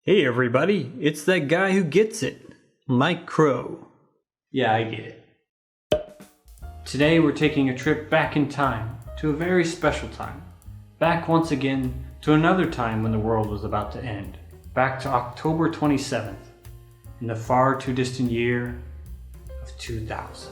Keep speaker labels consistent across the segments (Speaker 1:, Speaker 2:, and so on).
Speaker 1: Hey everybody, it's that guy who gets it, Mike Krow. Yeah, I get it. Today we're taking a trip back in time to a very special time. Back once again to another time when the world was about to end. Back to October 27th in the far too distant year of 2000.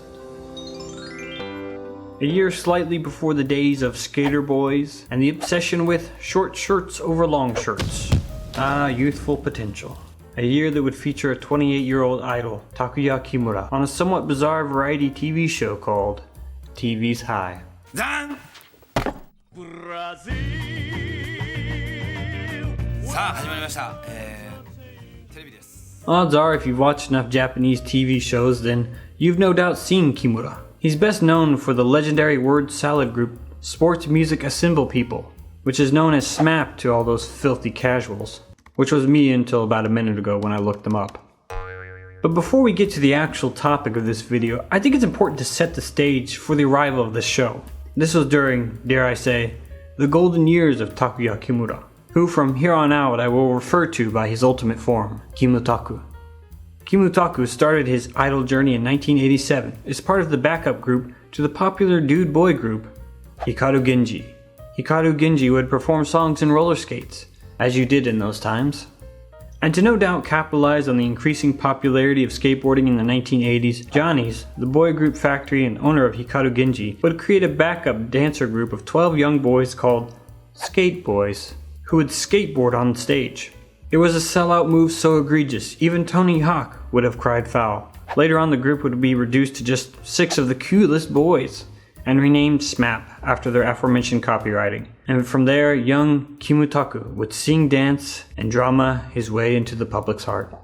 Speaker 1: A year slightly before the days of skater boys and the obsession with short shirts over long shirts. Youthful potential. A year that would feature a 28-year-old idol, Takuya Kimura, on a somewhat bizarre variety TV show called TV's High. Odds are, if you've watched enough Japanese TV shows, then you've no doubt seen Kimura. He's best known for the legendary word salad group Sports Music Assemble People, which is known as SMAP to all those filthy casuals, which was me until about a minute ago when I looked them up. But before we get to the actual topic of this video, I think it's important to set the stage for the arrival of this show. This was during, dare I say, the golden years of Takuya Kimura, who from here on out I will refer to by his ultimate form, Kimutaku. Kimutaku started his idol journey in 1987 as part of the backup group to the popular dude boy group, Hikaru Genji. Hikaru Genji would perform songs in roller skates, as you did in those times. And to no doubt capitalize on the increasing popularity of skateboarding in the 1980s, Johnny's, the boy group factory and owner of Hikaru Genji, would create a backup dancer group of 12 young boys called Skate Boys, who would skateboard on stage. It was a sellout move so egregious, even Tony Hawk would have cried foul. Later on, the group would be reduced to just 6 of the coolest boys, and renamed SMAP after their aforementioned copywriting. And from there, young Kimutaku would sing, dance, and drama his way into the public's heart.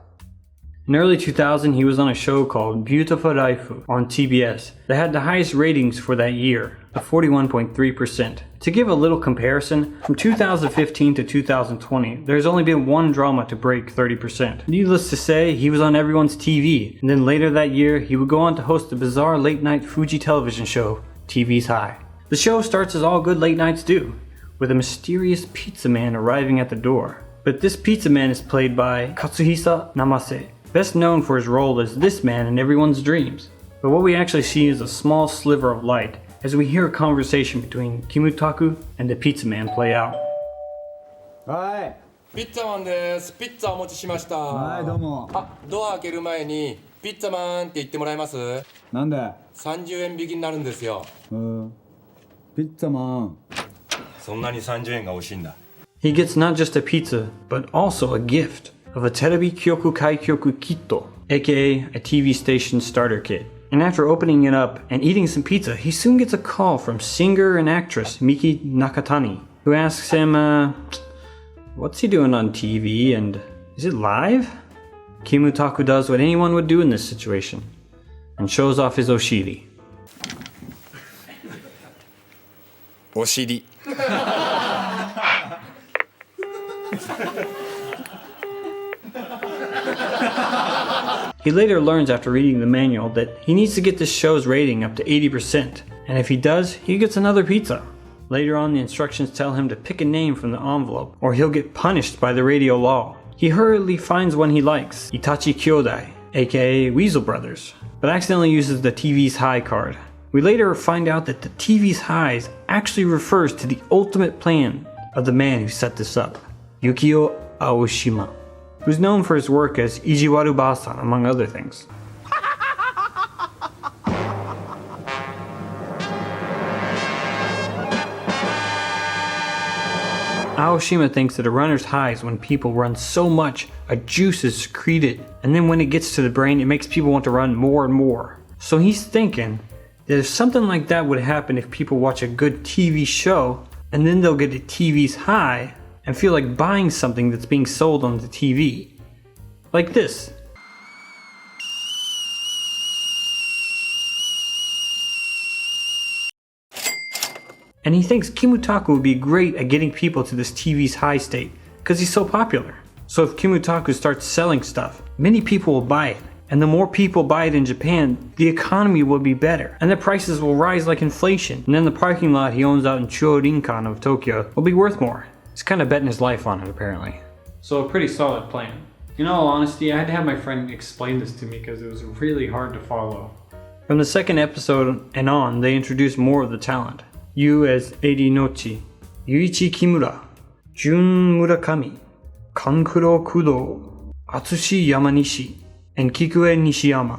Speaker 1: In early 2000, he was on a show called Beautiful Life on TBS that had the highest ratings for that year, of 41.3%. To give a little comparison, from 2015 to 2020, there's only been one drama to break 30%. Needless to say, he was on everyone's TV, and then later that year, he would go on to host the bizarre late-night Fuji television show, TV's High. The show starts as all good late nights do, with a mysterious pizza man arriving at the door. But this pizza man is played by Katsuhisa Namase, best known for his role as this man in everyone's dreams. But what we actually see is a small sliver of light as we hear a conversation between Kimutaku and the pizza man play out.
Speaker 2: Hi.
Speaker 3: ピッツァマンです。ピッツァお持ちしました。
Speaker 2: はい、どうも。
Speaker 3: ドア開ける前にピッツァマンって言ってもらえます？
Speaker 2: なんで
Speaker 3: ？30円引きになるんですよ。
Speaker 2: ピッツァマン。
Speaker 3: そんなに30円が欲しいんだ。
Speaker 1: He gets not just a pizza, but also a gift of a Terebi Kyoku Kaikyoku Kitto, aka a TV station starter kit. And after opening it up and eating some pizza, he soon gets a call from singer and actress Miki Nakatani, who asks him, what's he doing on TV and is it live? Kimutaku does what anyone would do in this situation and shows off his oshiri.
Speaker 3: お尻。
Speaker 1: He later learns after reading the manual that he needs to get this show's rating up to 80%, and if he does, he gets another pizza. Later on, the instructions tell him to pick a name from the envelope, or he'll get punished by the radio law. He hurriedly finds one he likes, Itachi Kyodai, aka Weasel Brothers, but accidentally uses the TV's High card. We later find out that the TV's Highs actually refers to the ultimate plan of the man who set this up, Yukio Aoshima, who's known for his work as Ijiwaru Basan, among other things. Aoshima thinks that a runner's high is when people run so much, a juice is secreted, and then when it gets to the brain, it makes people want to run more and more. So he's thinking that if something like that would happen if people watch a good TV show, and then they'll get a TV's high, and feel like buying something that's being sold on the TV. Like this. And he thinks Kimutaku would be great at getting people to this TV's high state, because he's so popular. So if Kimutaku starts selling stuff, many people will buy it. And the more people buy it in Japan, the economy will be better, and the prices will rise like inflation. And then the parking lot he owns out in Chuo Rinkan of Tokyo will be worth more. He's kind of betting his life on it, apparently. So a pretty solid plan. In all honesty, I had to have my friend explain this to me because it was really hard to follow. From the second episode and on, they introduced more of the talent. Yu as Eiri Nochi, Yuichi Kimura, Jun Murakami, Kankuro Kudo, Atsushi Yamanishi, and Kikue Nishiyama.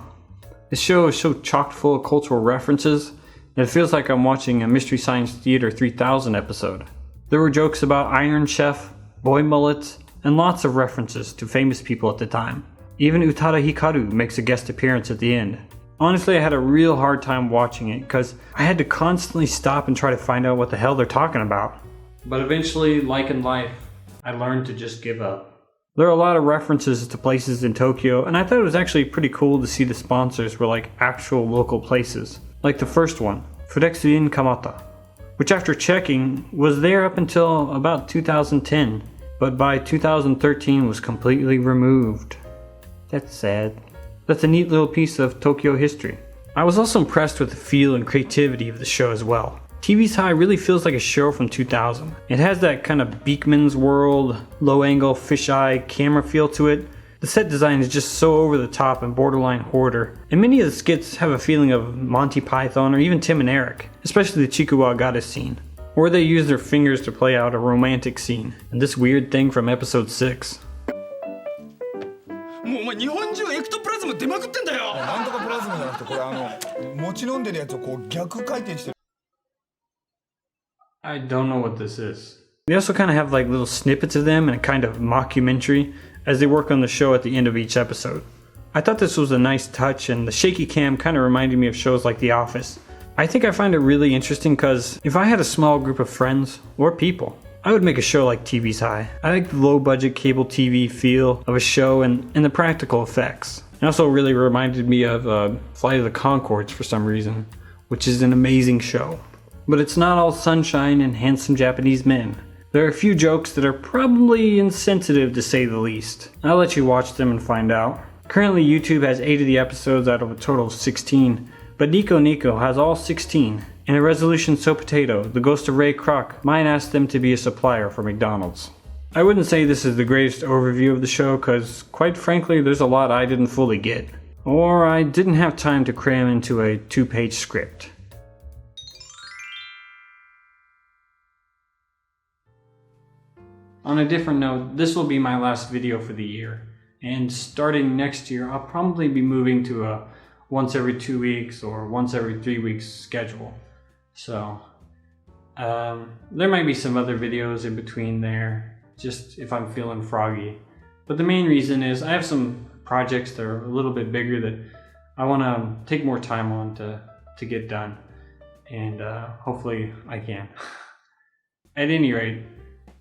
Speaker 1: The show is so chock full of cultural references that it feels like I'm watching a Mystery Science Theater 3000 episode. There were jokes about Iron Chef, boy mullets, and lots of references to famous people at the time. Even Utada Hikaru makes a guest appearance at the end. Honestly, I had a real hard time watching it because I had to constantly stop and try to find out what the hell they're talking about. But eventually, like in life, I learned to just give up. There are a lot of references to places in Tokyo, and I thought it was actually pretty cool to see the sponsors were like actual local places. Like the first one, Furexu Kamata, which after checking was there up until about 2010, but by 2013 was completely removed. That's sad. That's a neat little piece of Tokyo history. I was also impressed with the feel and creativity of the show as well. TV's High really feels like a show from 2000. It has that kind of Beakman's World, low-angle, fisheye camera feel to it. The set design is just so over the top and borderline hoarder, and many of the skits have a feeling of Monty Python or even Tim and Eric, especially the Chikuwa goddess scene, where they use their fingers to play out a romantic scene, and this weird thing from episode 6.
Speaker 4: もうお前日本中エクトプラズム出まくってんだよ。
Speaker 5: なんとかプラズムじゃなくてこれ餅飲んでるやつをこう逆回転してる。
Speaker 1: I don't know what this is. They also kind of have like little snippets of them and a kind of mockumentary as they work on the show at the end of each episode. I thought this was a nice touch, and the shaky cam kind of reminded me of shows like The Office. I think I find it really interesting because if I had a small group of friends or people, I would make a show like TV's High. I like the low budget cable TV feel of a show and the practical effects. It also really reminded me of Flight of the Conchords for some reason, which is an amazing show. But it's not all sunshine and handsome Japanese men. There are a few jokes that are probably insensitive to say the least. I'll let you watch them and find out. Currently YouTube has 8 of the episodes out of a total of 16, but Nico Nico has all 16. And a resolution so potato, the ghost of Ray Kroc might ask them to be a supplier for McDonald's. I wouldn't say this is the greatest overview of the show because, quite frankly, there's a lot I didn't fully get. Or I didn't have time to cram into a 2-page script. On a different note, this will be my last video for the year. And starting next year, I'll probably be moving to a once every 2 weeks or once every 3 weeks schedule. So, there might be some other videos in between there, just if I'm feeling froggy. But the main reason is I have some projects that are a little bit bigger that I want to take more time on to get done. And hopefully I can. At any rate,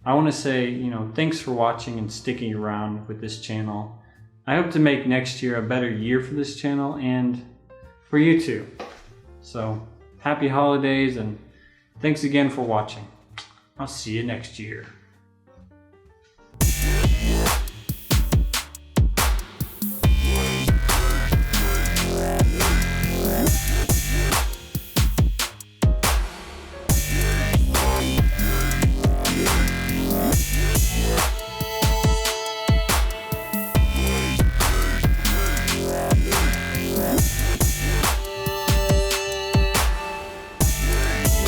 Speaker 1: I want to say, thanks for watching and sticking around with this channel. I hope to make next year a better year for this channel and for you too. So, happy holidays and thanks again for watching. I'll see you next year.